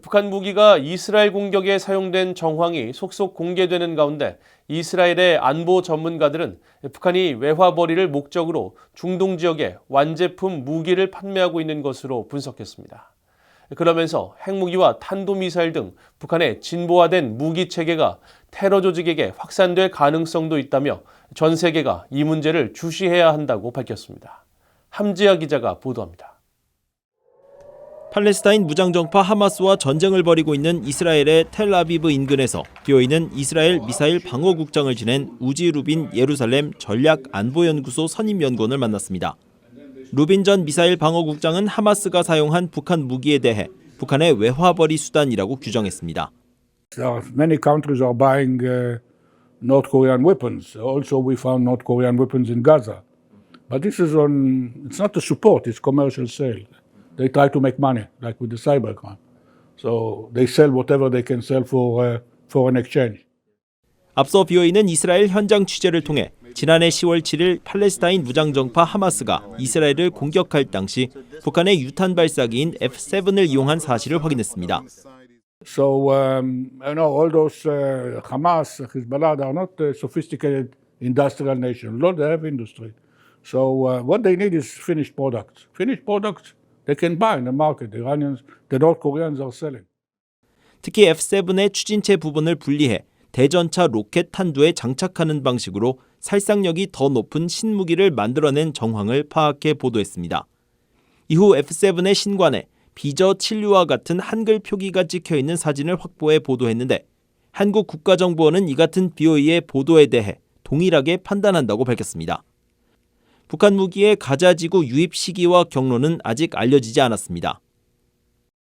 북한 무기가 이스라엘 공격에 사용된 정황이 속속 공개되는 가운데 이스라엘의 안보 전문가들은 북한이 외화벌이를 목적으로 중동 지역에 완제품 무기를 판매하고 있는 것으로 분석했습니다. 그러면서 핵무기와 탄도미사일 등 북한의 진보화된 무기 체계가 테러 조직에게 확산될 가능성도 있다며 전 세계가 이 문제를 주시해야 한다고 밝혔습니다. 함지아 기자가 보도합니다. 팔레스타인 무장정파 하마스와 전쟁을 벌이고 있는 이스라엘의 텔아비브 인근에서 비어있는 이스라엘 미사일 방어국장을 지낸 우지 루빈 예루살렘 전략안보연구소 선임연구원을 만났습니다. 루빈 전 미사일 방어국장은 하마스가 사용한 북한 무기에 대해 북한의 외화벌이 수단이라고 규정했습니다. Many countries are buying North Korean weapons. Also, we found North Korean weapons in Gaza. But this is it's not a support, it's commercial sale. They try to make money, like with the cybercrime. So they sell whatever they can sell for foreign exchange. 앞서 비어있는 이스라엘 현장 취재를 통해 지난해 10월 7일 팔레스타인 무장정파 하마스가 이스라엘을 공격할 당시 북한의 유탄 발사기인 F7을 이용한 사실을 확인했습니다. So all those Hamas, Hezbollah, they are not sophisticated industrial nations. Not they have industry. So what they need is finished products. Finished products they can buy in the market. The Iranians, the North Koreans are selling. 특히 F7의 추진체 부분을 분리해 대전차 로켓 탄두에 장착하는 방식으로 살상력이 더 높은 신무기를 만들어낸 정황을 파악해 보도했습니다. 이후 F7의 신관에 비저 칠류와 같은 한글 표기가 찍혀있는 사진을 확보해 보도했는데 한국 국가정보원은 이 같은 BOE의 보도에 대해 동일하게 판단한다고 밝혔습니다. 북한 무기의 가자지구 유입 시기와 경로는 아직 알려지지 않았습니다.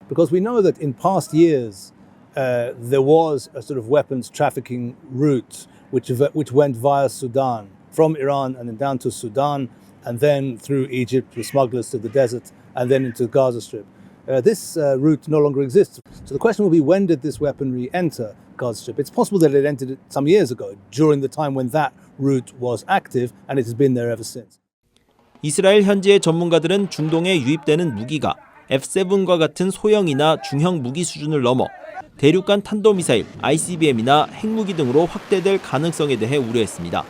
Because we know that in past years there was a sort of weapons trafficking route which went via Sudan, from Iran and then down to Sudan, and then through Egypt with smugglers to the desert, and then into the Gaza Strip. This route no longer exists. So the question will be, when did this weaponry enter Gaza Strip? It's possible that it entered it some years ago, during the time when that route was active, and it has been there ever since. 이스라엘 현지의 전문가들은 중동에 유입되는 무기가 F7과 같은 소형이나 중형 무기 수준을 넘어 대륙간 탄도미사일, ICBM이나 핵무기 등으로 확대될 가능성에 대해 우려했습니다.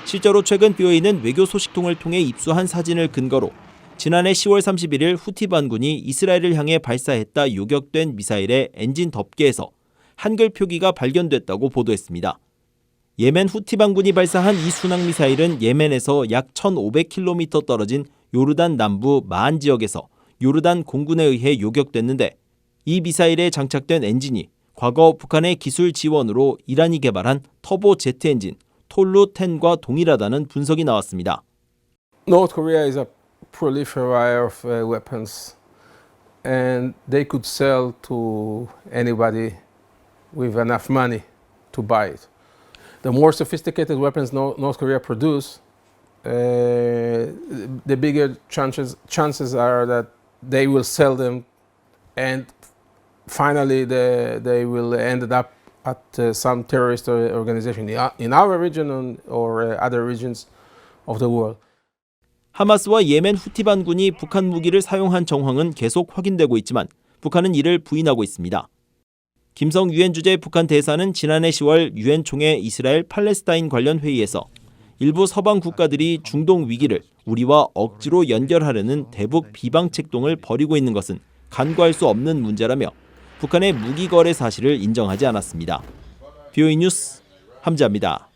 실제로 최근 비어있는 외교 소식통을 통해 입수한 사진을 근거로 지난해 10월 31일 후티 반군이 이스라엘을 향해 발사했다 요격된 미사일의 엔진 덮개에서 한글 표기가 발견됐다고 보도했습니다. 예멘 후티 반군이 발사한 이 순항 미사일은 예멘에서 약 1,500km 떨어진 요르단 남부 마안 지역에서 요르단 공군에 의해 요격됐는데 이 미사일에 장착된 엔진이 과거 북한의 기술 지원으로 이란이 개발한 터보 제트 엔진 톨루-10과 동일하다는 분석이 나왔습니다. North Korea is a proliferator of weapons, and they could sell to anybody with enough money to buy it. The more sophisticated weapons North Korea produce, the bigger chances are that they will sell them, and finally they will end up at some terrorist organization in our region or other regions of the world. 하마스와 예멘 후티 반군이 북한 무기를 사용한 정황은 계속 확인되고 있지만 북한은 이를 부인하고 있습니다. 김성 유엔 주재 북한 대사는 지난해 10월 유엔 총회 이스라엘 팔레스타인 관련 회의에서 일부 서방 국가들이 중동 위기를 우리와 억지로 연결하려는 대북 비방 책동을 벌이고 있는 것은 간과할 수 없는 문제라며 북한의 무기 거래 사실을 인정하지 않았습니다. BOE 뉴스 함지아입니다.